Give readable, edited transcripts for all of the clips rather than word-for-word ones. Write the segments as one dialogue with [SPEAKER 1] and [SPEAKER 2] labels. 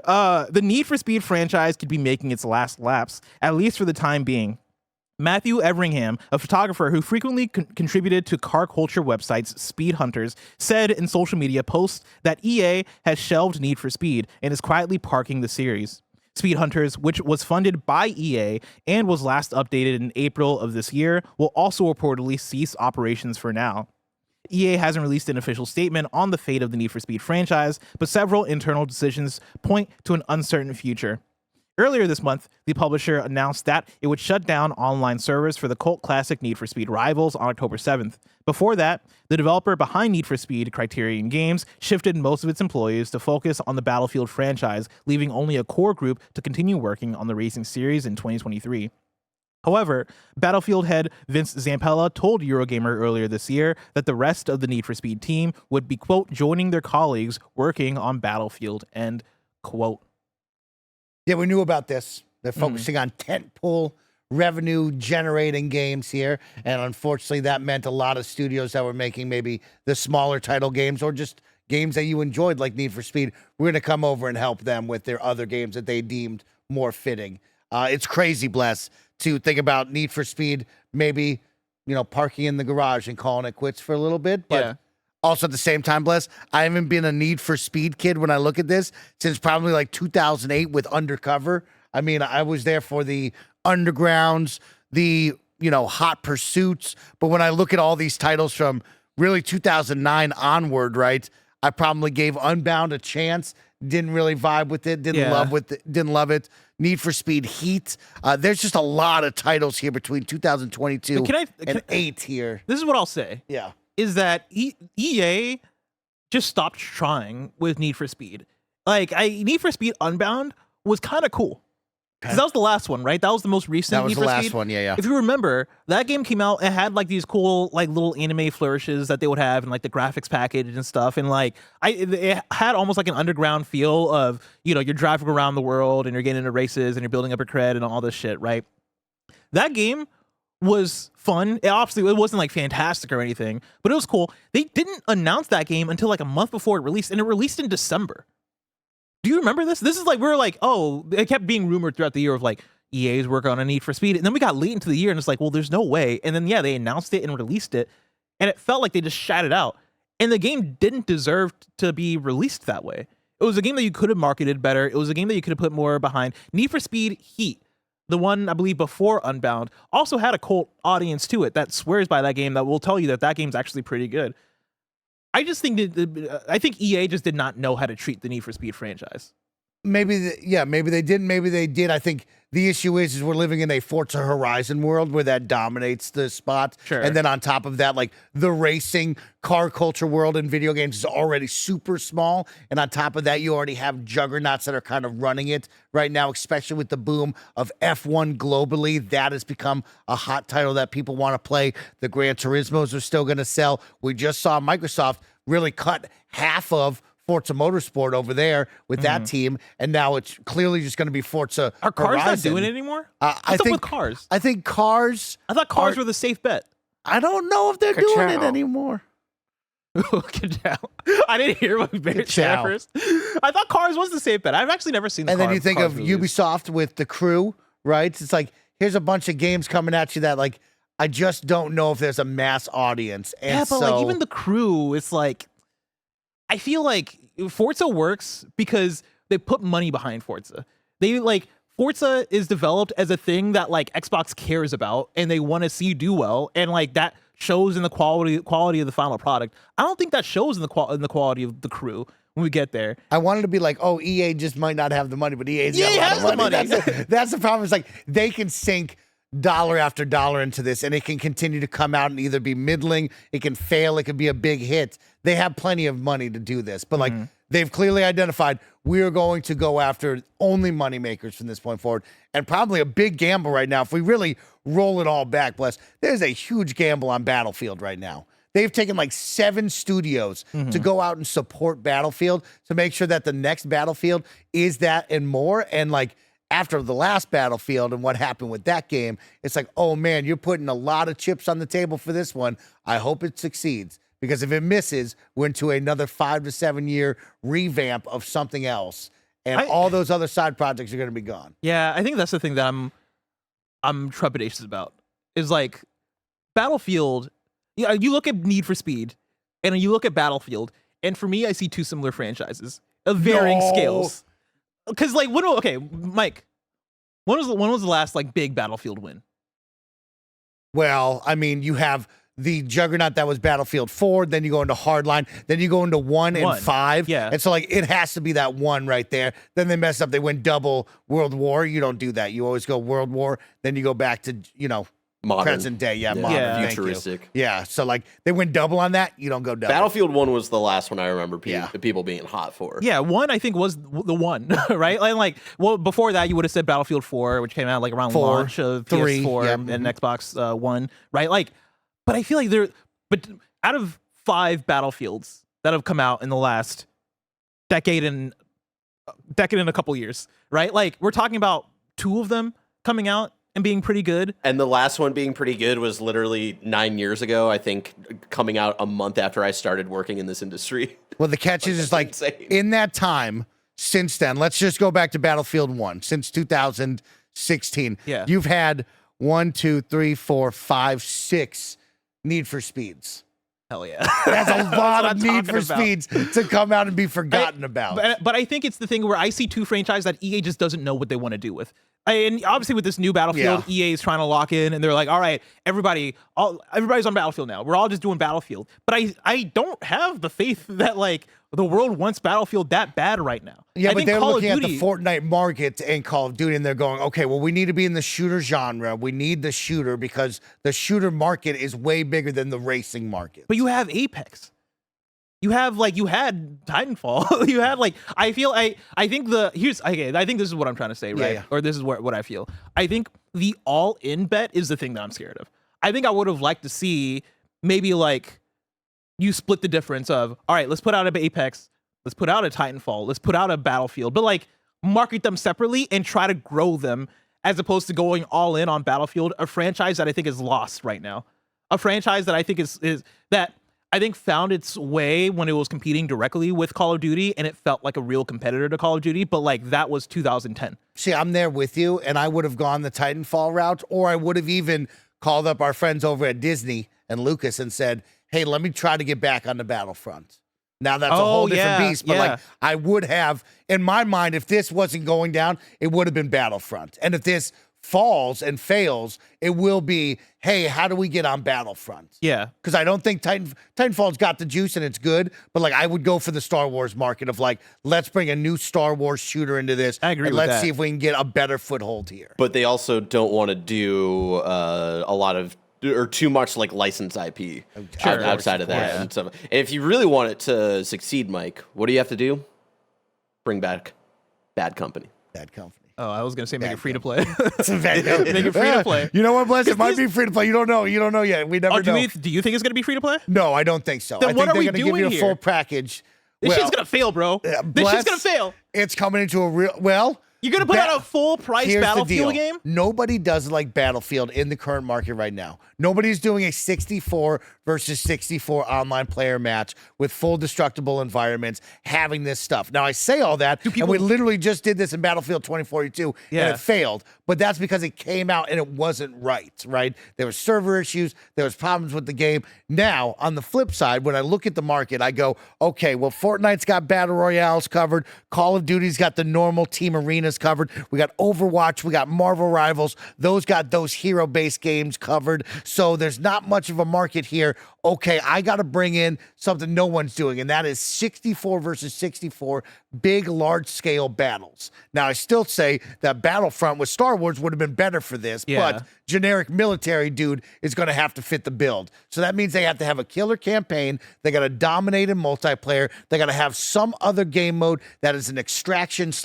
[SPEAKER 1] The Need for Speed franchise could be making its last laps, at least for the time being. Matthew Everingham, a photographer who frequently contributed to car culture websites Speed Hunters, said in social media posts that EA has shelved Need for Speed and is quietly parking the series. Speed Hunters, which was funded by EA and was last updated in April of this year, will also reportedly cease operations for now. EA hasn't released an official statement on the fate of the Need for Speed franchise, but several internal decisions point to an uncertain future. Earlier this month, the publisher announced that it would shut down online servers for the cult classic Need for Speed Rivals on October 7th. Before that, the developer behind Need for Speed, Criterion Games, shifted most of its employees to focus on the Battlefield franchise, leaving only a core group to continue working on the racing series in 2023. However, Battlefield head Vince Zampella told Eurogamer earlier this year that the rest of the Need for Speed team would be, quote, joining their colleagues working on Battlefield, end quote.
[SPEAKER 2] Yeah, we knew about this. They're focusing on tentpole revenue-generating games here, and unfortunately that meant a lot of studios that were making maybe the smaller title games or just games that you enjoyed like Need for Speed, we're going to come over and help them with their other games that they deemed more fitting. It's crazy, Bless, to think about Need for Speed maybe, parking in the garage and calling it quits for a little bit, but also at the same time, Bless, I haven't been a Need for Speed kid when I look at this since probably like 2008 with Undercover. I mean, I was there for the Undergrounds, the, Hot Pursuits. But when I look at all these titles from really 2009 onward, right, I probably gave Unbound a chance. Didn't really vibe with it. Didn't love it. Need for Speed Heat. There's just a lot of titles here between 2022 and 8 here.
[SPEAKER 1] This is what I'll say.
[SPEAKER 2] Yeah.
[SPEAKER 1] Is that EA just stopped trying with Need for Speed. Like, Need for Speed Unbound was kind of cool. Because that was the last one, right? That was the most recent
[SPEAKER 2] That was
[SPEAKER 1] Need
[SPEAKER 2] the
[SPEAKER 1] for
[SPEAKER 2] last
[SPEAKER 1] Speed.
[SPEAKER 2] one, yeah.
[SPEAKER 1] If you remember, that game came out and had like these cool like little anime flourishes that they would have and like the graphics package and stuff. And like it had almost like an underground feel of, you're driving around the world and you're getting into races and you're building up your cred and all this shit, right? That game was fun. It wasn't like fantastic or anything, but it was cool. They didn't announce that game until like a month before it released, and it released in December. Do you remember this? This is like, it kept being rumored throughout the year of like EA's work on a Need for Speed. And then we got late into the year and it's like, well, there's no way. And then, they announced it and released it. And it felt like they just shat it out. And the game didn't deserve to be released that way. It was a game that you could have marketed better. It was a game that you could have put more behind. Need for Speed Heat, the one, I believe, before Unbound, also had a cult audience to it that swears by that game that will tell you that game's actually pretty good. I just think I think EA just did not know how to treat the Need for Speed franchise.
[SPEAKER 2] Maybe they didn't. Maybe they did. I think the issue is we're living in a Forza Horizon world where that dominates the spot.
[SPEAKER 1] Sure.
[SPEAKER 2] And then on top of that, like the racing car culture world in video games is already super small. And on top of that, you already have juggernauts that are kind of running it right now, especially with the boom of F1 globally. That has become a hot title that people want to play. The Gran Turismos are still going to sell. We just saw Microsoft really cut half of Forza Motorsport over there with that team, and now it's clearly just going to be Forza
[SPEAKER 1] Are cars
[SPEAKER 2] Horizon.
[SPEAKER 1] not doing it anymore?
[SPEAKER 2] I think
[SPEAKER 1] with cars.
[SPEAKER 2] I think cars.
[SPEAKER 1] I thought cars were the safe bet.
[SPEAKER 2] I don't know if they're doing it anymore.
[SPEAKER 1] I didn't hear what Barrett said first. I thought cars was the safe bet. I've actually never seen the
[SPEAKER 2] And then you think of Ubisoft with The Crew, right? It's like, here's a bunch of games coming at you that, like, I just don't know if there's a mass audience. And
[SPEAKER 1] but like even The Crew, it's like, I feel like Forza works because they put money behind Forza. Forza is developed as a thing that like Xbox cares about and they want to see do well, and like that shows in the quality of the final product. I don't think that shows in the quality of The Crew when we get there.
[SPEAKER 2] I wanted to be like, EA just might not have the money, but EA's got a lot of money. That's the problem. It's like they can sink dollar after dollar into this, and it can continue to come out and either be middling, it can fail, it could be a big hit. They have plenty of money to do this, but like they've clearly identified we are going to go after only money makers from this point forward, and probably a big gamble right now. If we really roll it all back, Bless, there's a huge gamble on Battlefield right now. They've taken like 7 studios to go out and support Battlefield to make sure that the next Battlefield is that and more. And like after the last Battlefield and what happened with that game, it's like, oh man, you're putting a lot of chips on the table for this one. I hope it succeeds, because if it misses, we're into another 5 to 7 year revamp of something else. and all those other side projects are going to be gone.
[SPEAKER 1] Yeah, I think that's the thing that I'm trepidatious about. Is like Battlefield. Yeah, you look at Need for Speed, and you look at Battlefield, and for me, I see two similar franchises of varying scales. Because like, Mike, when was the last like big Battlefield win?
[SPEAKER 2] Well, I mean, you have the juggernaut that was Battlefield 4, then you go into Hardline, then you go into 1 and 5.
[SPEAKER 1] Yeah.
[SPEAKER 2] And so, like, it has to be that 1 right there. Then they mess up. They win double World War. You don't do that. You always go World War, then you go back to,
[SPEAKER 3] modern.
[SPEAKER 2] present day. Yeah, modern.
[SPEAKER 1] Yeah.
[SPEAKER 2] Thank you.
[SPEAKER 3] Futuristic.
[SPEAKER 2] Yeah, so, like, they win double on that. You don't go double.
[SPEAKER 3] Battlefield 1 was the last one I remember people being hot for.
[SPEAKER 1] Yeah, 1 I think was the one, right? Like, well, before that you would have said Battlefield 4, which came out like around
[SPEAKER 2] 4,
[SPEAKER 1] launch of
[SPEAKER 2] 3,
[SPEAKER 1] PS4 and Xbox One, right? Like, but I feel like but out of 5 Battlefields that have come out in the last decade and a couple years, right? Like, we're talking about 2 of them coming out and being pretty good.
[SPEAKER 3] And the last one being pretty good was literally 9 years ago, I think, coming out a month after I started working in this industry.
[SPEAKER 2] Well, the catch is like,
[SPEAKER 3] insane.
[SPEAKER 2] in that time, since then, let's just go back to Battlefield 1, since 2016.
[SPEAKER 1] Yeah.
[SPEAKER 2] You've had 1, 2, 3, 4, 5, 6 Need for Speeds.
[SPEAKER 1] Hell yeah.
[SPEAKER 2] That's a lot
[SPEAKER 1] what
[SPEAKER 2] of
[SPEAKER 1] I'm
[SPEAKER 2] Need for
[SPEAKER 1] talking about.
[SPEAKER 2] Speeds to come out and be forgotten about.
[SPEAKER 1] But I think it's the thing where I see 2 franchises that EA just doesn't know what they want to do with. And obviously with this new Battlefield, EA is trying to lock in, and they're like, all right, everybody's on Battlefield now. We're all just doing Battlefield. But I don't have the faith that like the world wants Battlefield that bad right now.
[SPEAKER 2] Yeah,
[SPEAKER 1] I
[SPEAKER 2] but
[SPEAKER 1] think
[SPEAKER 2] they're
[SPEAKER 1] Call
[SPEAKER 2] looking
[SPEAKER 1] of
[SPEAKER 2] at
[SPEAKER 1] Duty,
[SPEAKER 2] the Fortnite market and Call of Duty, and they're going, okay, well, we need to be in the shooter genre. We need the shooter because the shooter market is way bigger than the racing market.
[SPEAKER 1] But you have Apex. You had Titanfall. You had like, I think this is what I'm trying to say, right?
[SPEAKER 2] Yeah.
[SPEAKER 1] Or this is what I feel. I think the all-in bet is the thing that I'm scared of. I think I would have liked to see maybe like you split the difference of, all right, let's put out an Apex, let's put out a Titanfall, let's put out a Battlefield, but like market them separately and try to grow them as opposed to going all in on Battlefield, a franchise that I think is lost right now. A franchise that I think is that I think found its way when it was competing directly with Call of Duty, and it felt like a real competitor to Call of Duty, but like that was 2010.
[SPEAKER 2] See, I'm there with you, and I would have gone the Titanfall route, or I would have even called up our friends over at Disney and Lucas and said, hey, let me try to get back on the Battlefront. Now that's a whole different beast, but like I would have, in my mind, if this wasn't going down, it would have been Battlefront. And if this falls and fails, it will be, hey, how do we get on Battlefront?
[SPEAKER 1] Yeah.
[SPEAKER 2] Because I don't think Titanfall's got the juice and it's good, but like I would go for the Star Wars market of like, let's bring a new Star Wars shooter into this.
[SPEAKER 1] I agree
[SPEAKER 2] and
[SPEAKER 1] with
[SPEAKER 2] let's
[SPEAKER 1] that.
[SPEAKER 2] see if we can get a better foothold here.
[SPEAKER 3] But they also don't want to do a lot of or too much like licensed IP outside of that. And stuff. And if you really want it to succeed, Mike, what do you have to do? Bring back Bad Company.
[SPEAKER 2] Bad Company.
[SPEAKER 1] Oh, I was gonna say make it free to play.
[SPEAKER 2] Make it
[SPEAKER 1] free to play.
[SPEAKER 2] You know what, Bless? It might be free to play. You don't know. You don't know yet. We never know.
[SPEAKER 1] Do you think it's gonna be free to play?
[SPEAKER 2] No, I don't think so.
[SPEAKER 1] Then
[SPEAKER 2] I
[SPEAKER 1] what
[SPEAKER 2] think
[SPEAKER 1] are we
[SPEAKER 2] they're going to give you a
[SPEAKER 1] doing
[SPEAKER 2] full
[SPEAKER 1] here?
[SPEAKER 2] package.
[SPEAKER 1] This shit's gonna fail, bro. This
[SPEAKER 2] Bless,
[SPEAKER 1] shit's gonna fail.
[SPEAKER 2] It's coming into a real You're
[SPEAKER 1] gonna put out a full price
[SPEAKER 2] Here's
[SPEAKER 1] Battlefield
[SPEAKER 2] the deal.
[SPEAKER 1] game?
[SPEAKER 2] Nobody does like Battlefield in the current market right now. Nobody's doing a 64 versus 64 online player match with full destructible environments, having this stuff. Now, I say all that, and we literally just did this in Battlefield 2042, and it failed. But that's because it came out and it wasn't right? There were server issues. There was problems with the game. Now, on the flip side, when I look at the market, I go, okay, well, Fortnite's got Battle Royales covered. Call of Duty's got the normal team arenas covered. We got Overwatch. We got Marvel Rivals. Those got those hero-based games covered. So there's not much of a market here. Okay, I got to bring in something no one's doing, and that is 64 versus 64 big, large-scale battles. Now, I still say that Battlefront with Star Wars would have been better for this, but generic military dude is going to have to fit the build. So that means they have to have a killer campaign. They got to dominate in multiplayer. They got to have some other game mode that is an extraction /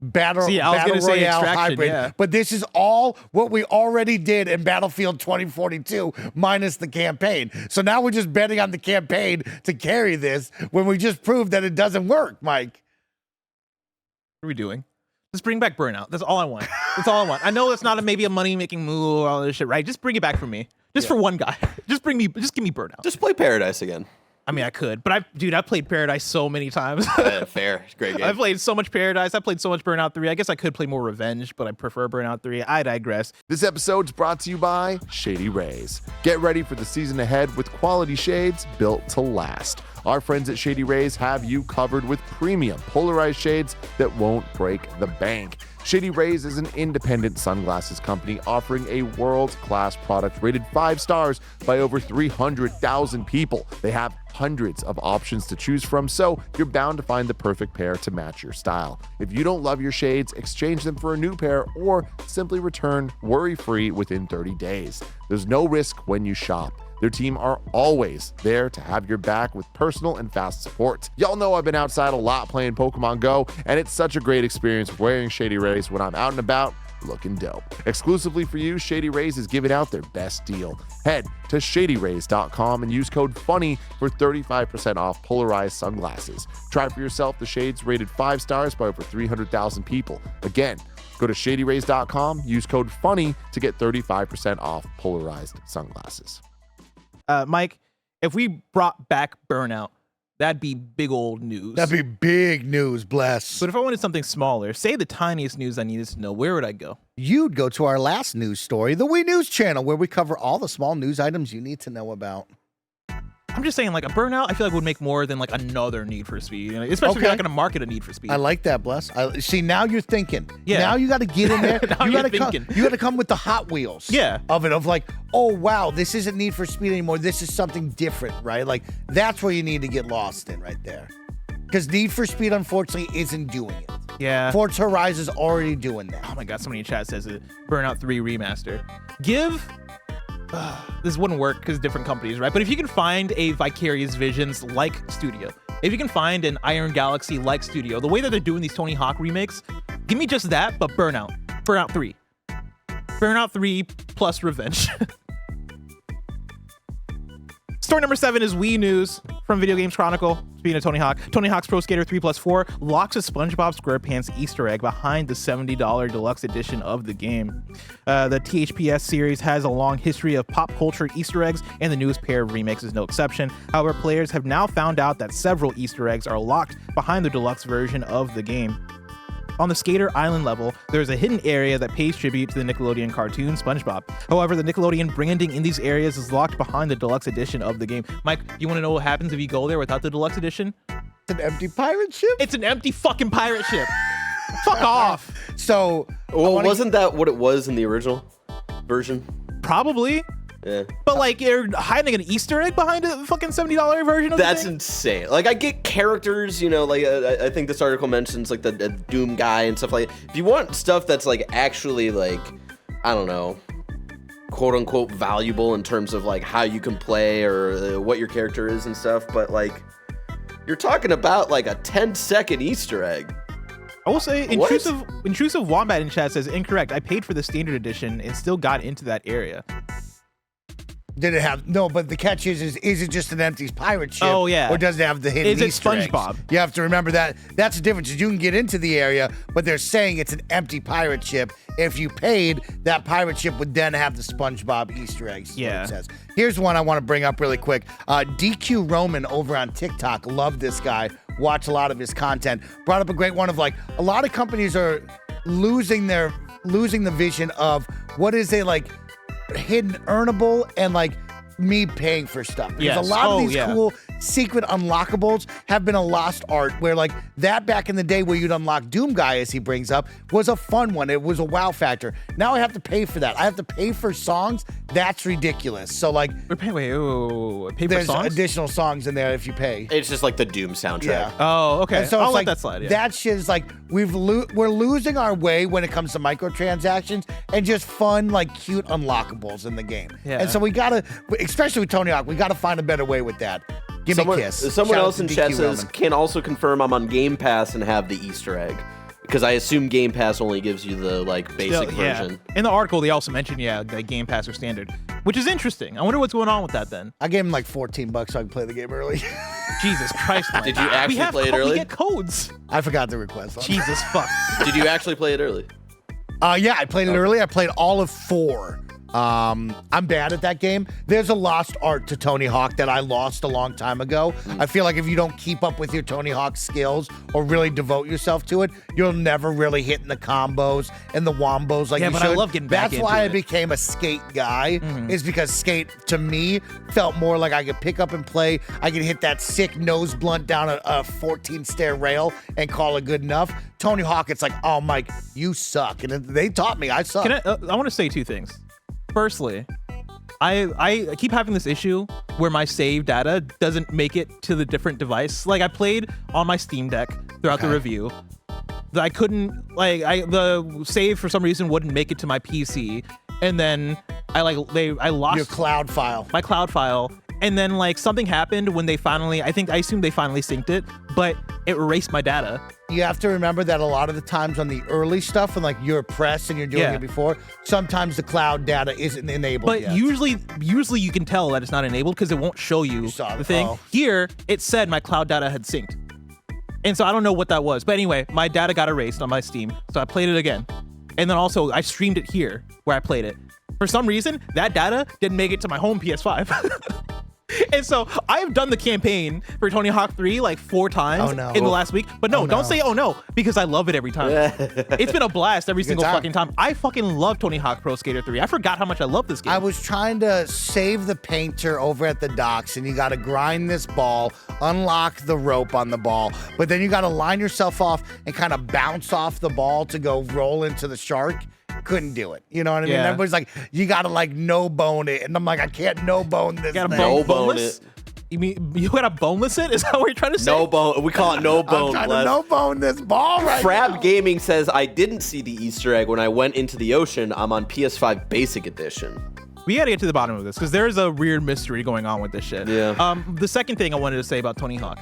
[SPEAKER 2] battle royale hybrid. But this is all what we already did in Battlefield 2042 minus the campaign. So now we're just betting on the campaign to carry this when we just proved that it doesn't work, Mike.
[SPEAKER 1] What are we doing? Just bring back Burnout. That's all I want. That's all I want. I know it's not maybe a money-making move or all this shit, right? Just bring it back for me. Just for one guy. Just give me Burnout.
[SPEAKER 3] Just play Paradise again.
[SPEAKER 1] I mean, I could, but I played Paradise so many times.
[SPEAKER 3] Fair. It's a great game.
[SPEAKER 1] I played so much Paradise. I played so much Burnout 3. I guess I could play more Revenge, but I prefer Burnout 3. I digress.
[SPEAKER 4] This episode's brought to you by Shady Rays. Get ready for the season ahead with quality shades built to last. Our friends at Shady Rays have you covered with premium polarized shades that won't break the bank. Shady Rays is an independent sunglasses company offering a world-class product rated 5 stars by over 300,000 people. They have hundreds of options to choose from, so you're bound to find the perfect pair to match your style. If you don't love your shades, exchange them for a new pair or simply return worry-free within 30 days. There's no risk when you shop. Their team are always there to have your back with personal and fast support. Y'all know I've been outside a lot playing Pokemon Go, and it's such a great experience wearing Shady Rays when I'm out and about looking dope. Exclusively for you, Shady Rays is giving out their best deal. Head to shadyrays.com and use code FUNNY for 35% off polarized sunglasses. Try for yourself the shades rated 5 stars by over 300,000 people. Again, go to shadyrays.com, use code FUNNY to get 35% off polarized sunglasses.
[SPEAKER 1] Mike, if we brought back Burnout, that'd be big old news.
[SPEAKER 2] That'd be big news, bless.
[SPEAKER 1] But if I wanted something smaller, say the tiniest news I needed to know, where would I go?
[SPEAKER 2] You'd go to our last news story, the Wii News channel, where we cover all the small news items you need to know about.
[SPEAKER 1] I'm just saying, like, a Burnout, I feel like would make more than like another Need for Speed, especially if you're not going to market a Need for Speed.
[SPEAKER 2] I like that, bless. See, now you're thinking.
[SPEAKER 1] Yeah.
[SPEAKER 2] Now you got to get in there.
[SPEAKER 1] Now
[SPEAKER 2] you
[SPEAKER 1] you're
[SPEAKER 2] got to
[SPEAKER 1] thinking.
[SPEAKER 2] You got to come with the Hot Wheels.
[SPEAKER 1] Yeah.
[SPEAKER 2] Of like, oh wow, this isn't Need for Speed anymore. This is something different, right? Like that's where you need to get lost in right there. Because Need for Speed, unfortunately, isn't doing it.
[SPEAKER 1] Yeah.
[SPEAKER 2] Forza Horizon's already doing that.
[SPEAKER 1] Oh my god, somebody in chat says it. Burnout 3 remaster. This wouldn't work because different companies, right? But if you can find a Vicarious Visions like studio, if you can find an Iron Galaxy like studio, the way that they're doing these Tony Hawk remakes, give me just that, but Burnout 3 plus Revenge. Story number 7 is Wii news from Video Games Chronicle. Speaking of Tony Hawk, Tony Hawk's Pro Skater 3+4 locks a SpongeBob SquarePants Easter egg behind the $70 deluxe edition of the game. The THPS series has a long history of pop culture Easter eggs, and the newest pair of remakes is no exception. However, players have now found out that several Easter eggs are locked behind the deluxe version of the game. On the Skater Island level, there's a hidden area that pays tribute to the Nickelodeon cartoon SpongeBob. However, the Nickelodeon branding in these areas is locked behind the deluxe edition of the game. Mike, you want to know what happens if you go there without the deluxe edition?
[SPEAKER 2] It's an empty pirate ship?
[SPEAKER 1] It's an empty fucking pirate ship. Fuck off.
[SPEAKER 2] So,
[SPEAKER 3] Well, wasn't that what it was in the original version?
[SPEAKER 1] Probably.
[SPEAKER 3] Yeah.
[SPEAKER 1] But like you're hiding an Easter egg behind a fucking $70 version of
[SPEAKER 3] That's
[SPEAKER 1] the thing?
[SPEAKER 3] insane. Like I get characters, you know, like I think this article mentions like the Doom guy and stuff like that. If you want stuff that's like actually like, I don't know, quote unquote valuable in terms of like how you can play or what your character is and stuff, but like you're talking about like a 10-second Easter egg.
[SPEAKER 1] I will say
[SPEAKER 3] What?
[SPEAKER 1] intrusive Wombat in chat says incorrect. I paid for the standard edition and still got into that area.
[SPEAKER 2] did it have no? But the catch is it just an empty pirate ship?
[SPEAKER 1] Oh, yeah.
[SPEAKER 2] Or does it have the hidden
[SPEAKER 1] Is it
[SPEAKER 2] Easter eggs?
[SPEAKER 1] SpongeBob?
[SPEAKER 2] You have to remember that. That's the difference. Is you can get into the area, but they're saying it's an empty pirate ship. If you paid, that pirate ship would then have the SpongeBob Easter eggs. is what
[SPEAKER 1] Yeah.
[SPEAKER 2] it says. Here's one I want to bring up really quick. DQ Roman over on TikTok, love this guy. Watch a lot of his content. Brought up a great one of like a lot of companies are losing the vision of what is a like hidden earnable and like me paying for stuff. Because
[SPEAKER 1] Yes.
[SPEAKER 2] a lot of
[SPEAKER 1] Oh,
[SPEAKER 2] these
[SPEAKER 1] yeah.
[SPEAKER 2] cool secret unlockables have been a lost art where like that back in the day where you'd unlock Doom Guy, as he brings up, was a fun one. It was a wow factor. Now I have to pay for that. I have to pay for songs. That's ridiculous. So like
[SPEAKER 1] We're paying, wait, pay for
[SPEAKER 2] there's
[SPEAKER 1] songs?
[SPEAKER 2] additional songs in there if you pay.
[SPEAKER 3] It's just like the Doom soundtrack.
[SPEAKER 2] Yeah.
[SPEAKER 1] Oh, okay.
[SPEAKER 2] And so
[SPEAKER 1] I'll
[SPEAKER 2] it's
[SPEAKER 1] let
[SPEAKER 2] like
[SPEAKER 1] that slide. Yeah.
[SPEAKER 2] that shit is like we're losing our way when it comes to microtransactions and just fun like cute unlockables in the game.
[SPEAKER 1] Yeah.
[SPEAKER 2] And so we gotta, especially with Tony Hawk, we gotta find a better way with that. Give me a kiss.
[SPEAKER 3] Someone
[SPEAKER 2] Shout out
[SPEAKER 3] else
[SPEAKER 2] to
[SPEAKER 3] in
[SPEAKER 2] DQ
[SPEAKER 3] chat says,
[SPEAKER 2] Roman.
[SPEAKER 3] can also confirm I'm on Game Pass and have the Easter egg. Because I assume Game Pass only gives you the like basic version.
[SPEAKER 1] In the article, they also mentioned, the Game Pass or standard, which is interesting. I wonder what's going on with that then.
[SPEAKER 2] I gave him like $14 so I could play the game early.
[SPEAKER 1] Jesus Christ, Mike.
[SPEAKER 3] Did you actually play it
[SPEAKER 1] We
[SPEAKER 3] early?
[SPEAKER 1] get codes.
[SPEAKER 2] I forgot the request.
[SPEAKER 1] Jesus fuck.
[SPEAKER 3] Did you actually play it early?
[SPEAKER 2] Yeah, I played it early. I played all of 4. I'm bad at that game. There's a lost art to Tony Hawk that I lost a long time ago. I feel like if you don't keep up with your Tony Hawk skills or really devote yourself to it, you'll never really hit in the combos and the wombos like you
[SPEAKER 1] but
[SPEAKER 2] should.
[SPEAKER 1] I love getting back
[SPEAKER 2] That's why I
[SPEAKER 1] into it.
[SPEAKER 2] became a skate guy, is because skate, to me, felt more like I could pick up and play. I could hit that sick nose blunt down a 14-stair rail and call it good enough. Tony Hawk, it's like, oh, Mike, you suck. And they taught me I suck.
[SPEAKER 1] I want to say two things. Firstly, I keep having this issue where my save data doesn't make it to the different device. Like I played on my Steam Deck throughout the review. I couldn't the save for some reason wouldn't make it to my PC, and then I lost
[SPEAKER 2] Your cloud file.
[SPEAKER 1] my cloud file. And then like something happened when they finally, I assume they finally synced it, but it erased my data.
[SPEAKER 2] You have to remember that a lot of the times on the early stuff, when like you're pressed and you're doing it before, sometimes the cloud data isn't enabled
[SPEAKER 1] But
[SPEAKER 2] yet.
[SPEAKER 1] usually you can tell that it's not enabled because it won't show you
[SPEAKER 2] saw
[SPEAKER 1] the
[SPEAKER 2] it.
[SPEAKER 1] thing.
[SPEAKER 2] Oh.
[SPEAKER 1] Here, it said my cloud data had synced. And so I don't know what that was. But anyway, my data got erased on my Steam. So I played it again. And then also I streamed it here where I played it. For some reason, that data didn't make it to my home PS5. And so I've done the campaign for Tony Hawk 3 like 4 times in the last week. But no, don't say oh no, because I love it every time. It's been a blast every single
[SPEAKER 2] time.
[SPEAKER 1] fucking time. I fucking love Tony Hawk Pro Skater 3. I forgot how much I love this game.
[SPEAKER 2] I was trying to save the painter over at the docks, and you got to grind this ball, unlock the rope on the ball, but then you got to line yourself off and kind of bounce off the ball to go roll into the shark. Couldn't do it. You know what I mean?
[SPEAKER 1] Yeah.
[SPEAKER 2] Everybody's like, you got to like no bone it. And I'm like, I can't no bone this
[SPEAKER 1] Got a
[SPEAKER 2] thing.
[SPEAKER 3] No bone
[SPEAKER 1] boneless? You mean you got a boneless it? Is that what you're trying to say?
[SPEAKER 3] No bone. We call it no
[SPEAKER 2] I'm
[SPEAKER 3] bone.
[SPEAKER 2] trying to
[SPEAKER 3] Les.
[SPEAKER 2] no bone this ball right
[SPEAKER 3] Frab
[SPEAKER 2] now.
[SPEAKER 3] Gaming says, I didn't see the Easter egg when I went into the ocean. I'm on PS5 Basic Edition.
[SPEAKER 1] We gotta get to the bottom of this because there's a weird mystery going on with this shit.
[SPEAKER 3] Yeah.
[SPEAKER 1] The second thing I wanted to say about Tony Hawk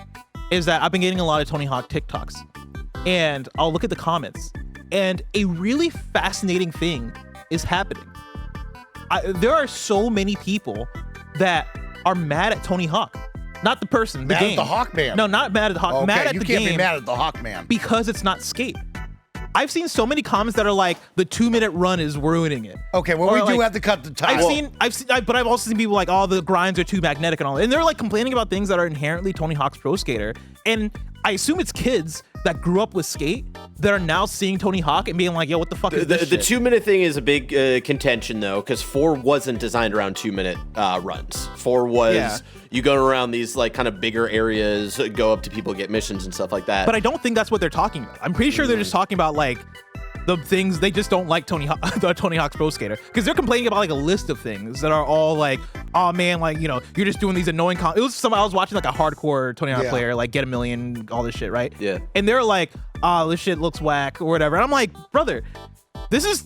[SPEAKER 1] is that I've been getting a lot of Tony Hawk TikToks, and I'll look at the comments, and a really fascinating thing is happening. There are so many people that are mad at Tony Hawk, not the person, the
[SPEAKER 2] Mad
[SPEAKER 1] game.
[SPEAKER 2] at the Hawkman.
[SPEAKER 1] No, not mad at the Hawk.
[SPEAKER 2] Okay,
[SPEAKER 1] mad at
[SPEAKER 2] you
[SPEAKER 1] the
[SPEAKER 2] can't
[SPEAKER 1] game
[SPEAKER 2] be mad at the Hawkman.
[SPEAKER 1] because it's not Skate. I've seen so many comments that are like, the 2-minute run is ruining it.
[SPEAKER 2] Okay, well,
[SPEAKER 1] Or
[SPEAKER 2] we do
[SPEAKER 1] like,
[SPEAKER 2] have to cut the time.
[SPEAKER 1] but I've also seen people like, oh, the grinds are too magnetic and all that. And they're like complaining about things that are inherently Tony Hawk's Pro Skater. And I assume it's kids that grew up with Skate that are now seeing Tony Hawk and being like, yo, what the fuck is this
[SPEAKER 3] The
[SPEAKER 1] shit?
[SPEAKER 3] 2-minute thing is a big contention, though, because 4 wasn't designed around 2-minute runs. 4 was you go around these like kind of bigger areas, go up to people, get missions and stuff like that.
[SPEAKER 1] But I don't think that's what they're talking about. I'm pretty sure they're just talking about like the things they just don't like Tony Hawk's Pro Skater, because they're complaining about like a list of things that are all like, oh man, like, you know, you're just doing these annoying it was I was watching like a hardcore Tony Hawk player like get a million, all this shit, right?
[SPEAKER 3] Yeah.
[SPEAKER 1] And they're like, oh, this shit looks whack or whatever. And I'm like, brother, this is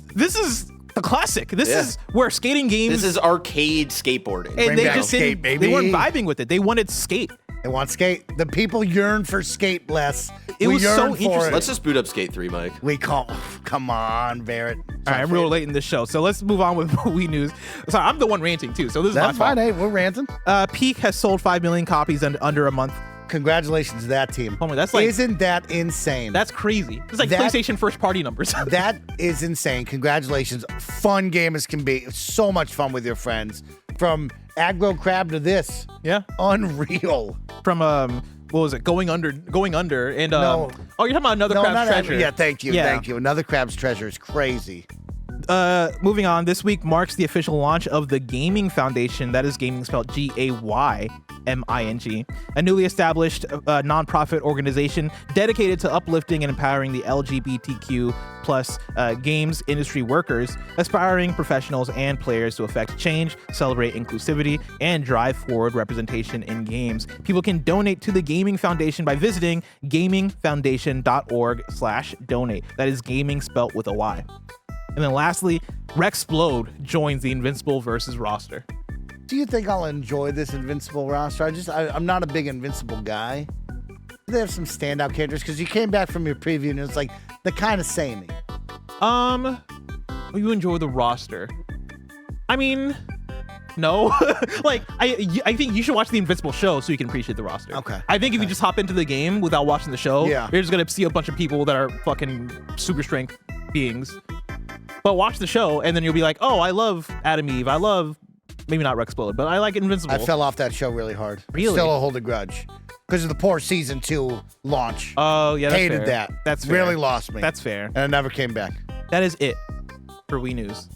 [SPEAKER 1] the classic. This is where skating games.
[SPEAKER 3] This is arcade skateboarding.
[SPEAKER 1] and
[SPEAKER 2] Bring
[SPEAKER 1] they
[SPEAKER 2] back
[SPEAKER 1] just
[SPEAKER 2] Skate,
[SPEAKER 1] didn't,
[SPEAKER 2] baby.
[SPEAKER 1] they weren't vibing with it. They wanted Skate.
[SPEAKER 2] They want Skate. The people yearn for Skate, bless.
[SPEAKER 1] It
[SPEAKER 2] we
[SPEAKER 1] was
[SPEAKER 2] yearn
[SPEAKER 1] so
[SPEAKER 2] for
[SPEAKER 1] interesting.
[SPEAKER 2] it.
[SPEAKER 3] Let's just boot up Skate 3, Mike.
[SPEAKER 2] We call. Come on, Barrett.
[SPEAKER 1] All right, I'm real late in this show, so let's move on with Wii news. Sorry, I'm the one ranting too, so this is
[SPEAKER 2] That's
[SPEAKER 1] my fault.
[SPEAKER 2] fine. Hey, we're ranting.
[SPEAKER 1] Peak has sold 5 million copies in under a month.
[SPEAKER 2] Congratulations to that team.
[SPEAKER 1] Oh my, that's like-
[SPEAKER 2] Isn't that insane?
[SPEAKER 1] That's crazy. It's like
[SPEAKER 2] That-
[SPEAKER 1] PlayStation first party numbers.
[SPEAKER 2] That is insane. Congratulations. Fun game as can be. So much fun with your friends. From aggro crab to this.
[SPEAKER 1] Yeah.
[SPEAKER 2] Unreal.
[SPEAKER 1] From what was it? Going under, and
[SPEAKER 2] No.
[SPEAKER 1] oh, you're talking about Another
[SPEAKER 2] No,
[SPEAKER 1] Crab's
[SPEAKER 2] not
[SPEAKER 1] Treasure.
[SPEAKER 2] Yeah, thank you.
[SPEAKER 1] Yeah.
[SPEAKER 2] Thank you. Another Crab's Treasure is crazy.
[SPEAKER 1] Moving on, this week marks the official launch of the Gaming Foundation. That is gaming spelled GAYMING, a newly established nonprofit organization dedicated to uplifting and empowering the LGBTQ plus games industry workers, aspiring professionals, and players to affect change, celebrate inclusivity, and drive forward representation in games. People can donate to the Gaming Foundation by visiting gamingfoundation.org/donate. That is gaming spelt with a Y. And then lastly, Rexplode joins the Invincible versus roster.
[SPEAKER 2] Do you think I'll enjoy this Invincible roster? I'm not a big Invincible guy. They have some standout characters because you came back from your preview and it's like they're kind of samey.
[SPEAKER 1] You enjoy the roster. I mean, no. Like, I think you should watch the Invincible show so you can appreciate the roster.
[SPEAKER 2] Okay.
[SPEAKER 1] I think if you just hop into the game without watching the show,
[SPEAKER 2] Yeah.
[SPEAKER 1] you're just gonna see a bunch of people that are fucking super strength beings. But watch the show, and then you'll be like, oh, I love Adam Eve. I love, maybe not Rexplode, but I like Invincible.
[SPEAKER 2] I fell off that show really hard.
[SPEAKER 1] Really?
[SPEAKER 2] Still hold a grudge. Because of the poor season 2 launch.
[SPEAKER 1] Oh, yeah, that's
[SPEAKER 2] Hated
[SPEAKER 1] fair.
[SPEAKER 2] that.
[SPEAKER 1] That's fair.
[SPEAKER 2] Really lost me.
[SPEAKER 1] That's fair.
[SPEAKER 2] And I never came back.
[SPEAKER 1] That is it for Wii News.